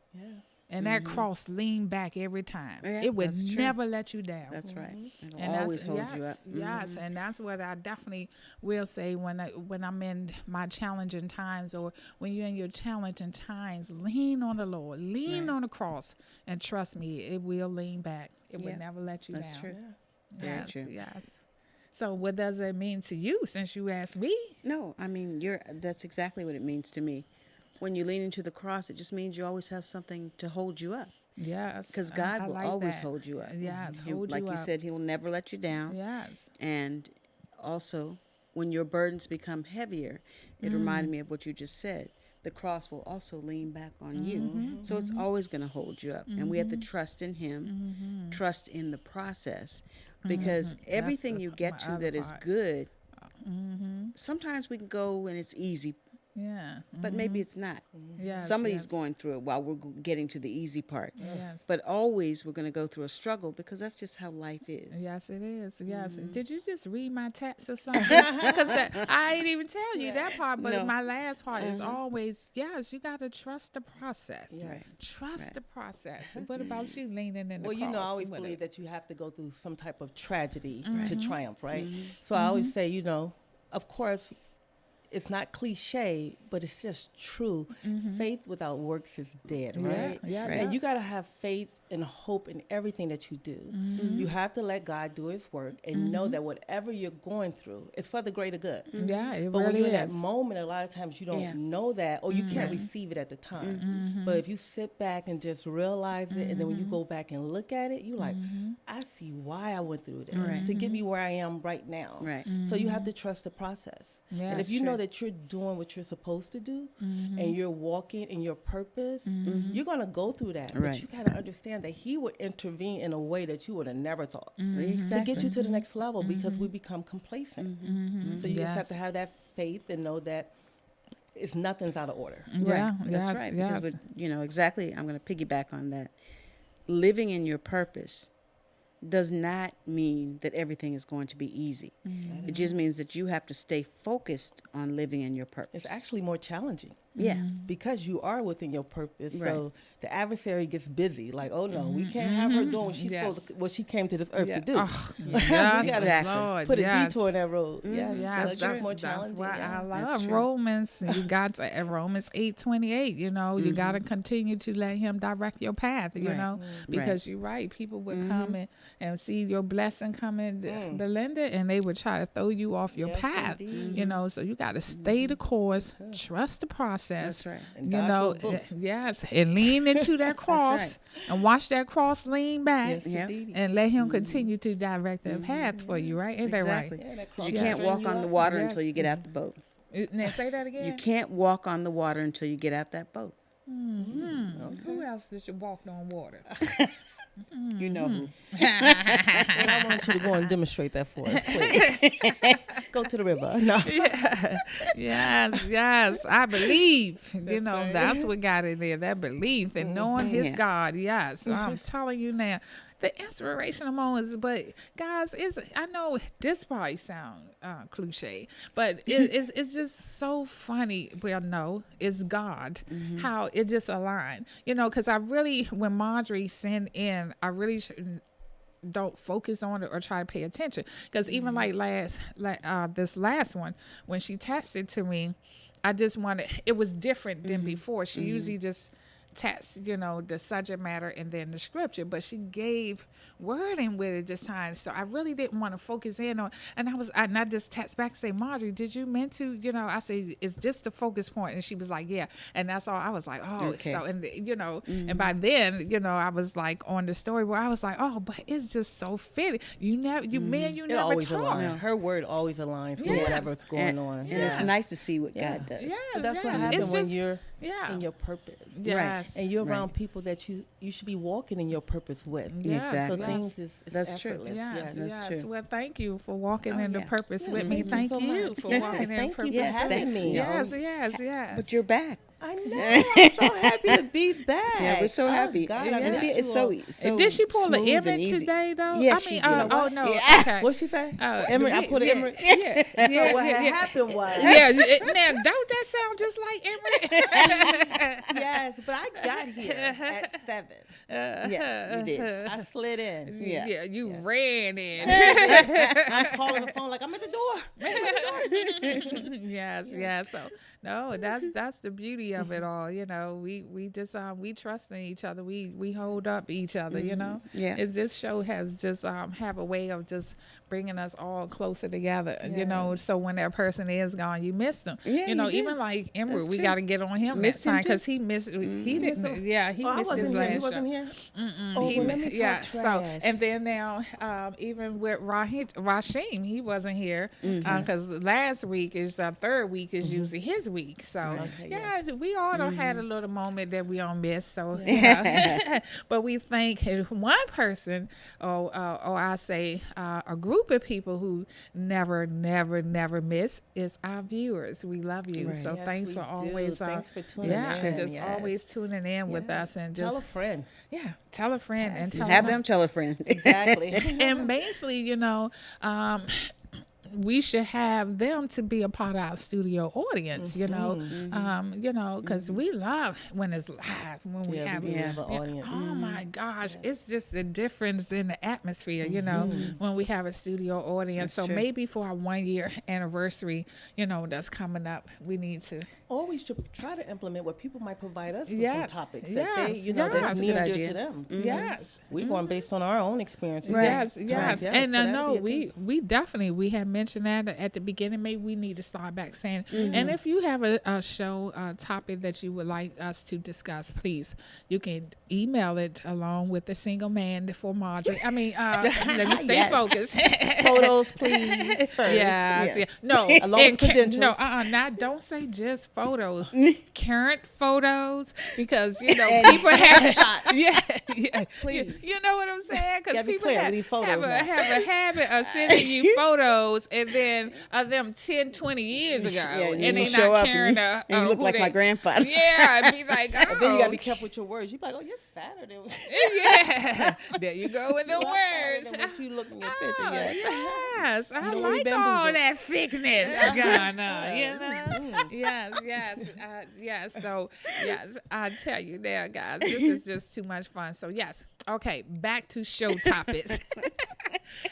And that cross lean back every time. Yeah, it would that's true. never let you down. That's right. It'll And always hold you up. Yes, and that's what I definitely will say when I'm in my challenging times, or when you're in your challenging times, lean on the Lord, lean on the cross, and trust me, it will lean back. It would never let you That's down. true. Yes, Very true. yes. So what does it mean to you, since you asked me? No, I mean, that's exactly what it means to me. When you lean into the cross, it just means you always have something to hold you up. Yes. Because God I will like always that. hold you up. Yes, Like hold you you up. said, he will never let you down. Yes. And also, when your burdens become heavier, it reminded me of what you just said. The cross will also lean back on you. So it's always going to hold you up. And we have to trust in him, trust in the process, because everything you get to that is good, sometimes we can go and it's easy. Yeah. But maybe it's not. Yes, Somebody's yes. going through it while we're getting to the easy part. Yes. But always we're going to go through a struggle because that's just how life is. Yes, it is. Yes. Did you just read my text or something? Because I ain't even tell you that part, but No. my last part is always, yes, you got to trust the process. Right. Trust the process. What about you leaning in the Well, you know, I cross always with believe it? that you have to go through some type of tragedy to triumph, right? So I always say, you know, of course, it's not cliche, but it's just true. Faith without works is dead, right? Yeah, Right. And you got to have faith and hope in everything that you do. You have to let God do his work and know that whatever you're going through, it's for the greater good. Yeah, it But when really you're in is. that moment, a lot of times you don't know that, or you can't receive it at the time. But if you sit back and just realize it, and then when you go back and look at it, you're like, I see why I went through this Right. to get me where I am right now. Right. So you have to trust the process. Yeah, and if that's you know true. that you're doing what you're supposed to do, and you're walking in your purpose, you're gonna go through that. Right. But you gotta understand that he would intervene in a way that you would have never thought Exactly. to get you to the next level, because we become complacent. So you just have Yes. to have that faith and know that nothing's out of order. Yeah, Right. yes, That's right. yes. Because, you know, exactly, I'm going to piggyback on that. Living in your purpose does not mean that everything is going to be easy. It just means that you have to stay focused on living in your purpose. It's actually more challenging. Yeah. Because you are within your purpose. Right. So the adversary gets busy. Like, oh no, we can't have her doing what she's Yes. supposed to, what she came to this earth to do. Oh, We yes, gotta Exactly. Lord, put a yes. detour in that road. Yes, Yes, so it's more that's challenging. why yeah. I That's love true. Romans. You got to Romans 8:28. You know, you got to continue to let Him direct your path. You Right. know, Mm. because you're right. People would come and see your blessing coming, Belinda, and they would try to throw you off your Yes, path. indeed. You know, so you got to stay the course, trust the process. That's right. And You God know, showed both. yes, and lean into that cross and watch that cross lean back. Yes, Yeah. indeed. And let Him continue to direct the path for you, right? Ain't Exactly. that Yeah, that You cross can't will walk bring you on the up. water Yes. until you get out the boat. right? Now say that again. You can't walk on the water until you get out that boat. Who else did you walk on water? You know who. And I want you to go and demonstrate that for us, please. Go to the river. No. Yes, I believe. You know, right. that's what got in there. That belief and knowing His Yeah. God. Yes, I'm telling you now, the inspirational moments. But guys, I know this probably sound cliche, but it's just so funny. Well, no, it's God how it just aligned. You know, because I really, when Marjorie sent in, I really don't focus on it or try to pay attention, because even like this last one, when she texted to me, I just wanted, it was different than before. She usually just text, you know, the subject matter and then the scripture, but she gave wording with it this time. So I really didn't want to focus in on, and I just text back and say, Marjorie, did you meant to, you know, I say, is this the focus point? And she was like, yeah. And that's all. I was like, oh, Okay. so, and you know, and by then, you know, I was like on the story where I was like, oh, but it's just so fitting. You never, you It never always talk. aligns. Her word always aligns with Yes. whatever's going on. And it's nice to see what Yeah. God does. Yes, But that's what yes. happens It's when just- you're yeah. in your purpose. Yes. And you're Right. around people that you should be walking in your purpose with. Yes, Exactly. So yes. things is That's true. effortless. Yes, That's yes. true. Well, thank you for walking in the yeah. purpose Yeah, with me. thank Thank you you so for much. walking Yes, in thank you purpose. for Yes, having thank me. you. Yes, yes, yes. But you're back. I know. I'm so happy to be back. Yeah, we're so happy. God, Yeah. I And missed see, it's you so, all. so Did she pull an smooth and Emmett easy. today, though? Yes, I she mean, did. oh no. Yeah. Okay. What'd she say? Oh, Emery, I put yeah, Emery. Yeah, yeah, So what yeah, had yeah. happened was, Now, don't that sound just like Emery? yes, but I got here at 7. Yeah, you did. I slid in. Yeah. Yeah, you ran in. I'm calling the phone like I'm at the door. Yes, yes. So no, that's the beauty beauty of it all. You know, we just we trust in each other. We hold up each other. You know, Yeah. this show has just have a way of just bringing us all closer together. You know, so when that person is gone, you miss them. Yeah, you know, you do. even like Ember, That's we true. got to get on him Missed that him time because too? he missed. He didn't. Yeah, he I missed his wasn't here. last He show. wasn't here. Oh, well, let me talk trash. And then now, even with Rashim, he wasn't here because last week is the third week is usually his week. So Okay, we all done had a little moment that we don't miss. So, you know. But we thank one person, or I say a group of people who never miss is our viewers. We love you. Right. So Yes, thanks we for do. always Thanks for tuning yeah, in. just Yes. always tuning in with us and just Tell a friend. yeah, tell a friend and tell Have them tell a friend. Exactly. and basically, you know, we should have them to be a part of our studio audience, you know, because we love when it's live, when we have we have an audience. Oh my gosh, it's just a difference in the atmosphere, you know, when we have a studio audience. That's so true. maybe for our 1 year anniversary, you know, that's coming up, we need to. Or we should try to implement what people might provide us with Yes. some topics that they, Yes. you know, Yes. that's Good near and dear idea. to them. Yes. We're going based on our own experiences. Yes, Yes, yes. yes. And So I that'd know be a good- we definitely, we had mentioned that at the beginning. Maybe we need to start back saying, and if you have a show topic that you would like us to discuss, please, you can email it along with the single man for Marjorie. I mean, let me stay Yes. focused. Photos, please, first. Yes, yeah. No, Along and with credentials. now don't say just photos. Current photos, because you know people have yeah. Please. You know what I'm saying? Because Gotta be people clear have, with these photos have, a, now. have a habit of sending you photos and then of them 10, 20 years ago, and and you they show not up caring. and you look who like they, my grandfather. Yeah, I'd be like, oh, Then you gotta be careful with your words. You be like, oh, you're fatter than yeah. There you go with the you are fatter words. than what you look in your picture. Oh, Yes. yes, I No like all bamboozle. that thickness going on, you know? Yes. So, yes, I tell you now, guys, this is just too much fun. So, yes, okay, back to show topics.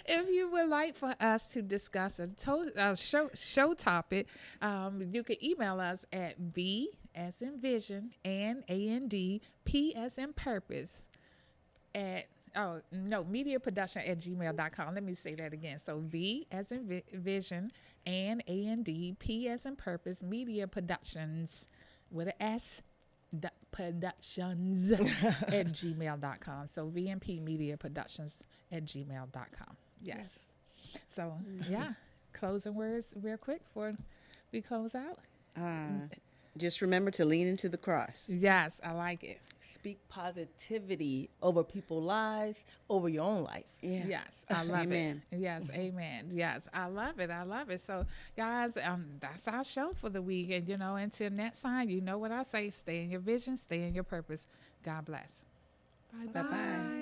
If you would like for us to discuss a show topic, you can email us at V as in vision and A&D, P as in purpose at mediaproduction@gmail.com. Let me say that again. So V as in vision and A&D, P as in purpose, media productions with an S, productions at gmail.com. So VMP media productions at gmail.com. Yes. So yeah, closing words real quick before we close out. Just remember to lean into the cross. Yes, I like it. Speak positivity over people's lives, over your own life. Yeah. Yes, I love Amen. it. Yes, amen. Yes, I love it. So, guys, that's our show for the week. And, you know, until next time, you know what I say. Stay in your vision, stay in your purpose. God bless. Bye-bye. Bye-bye.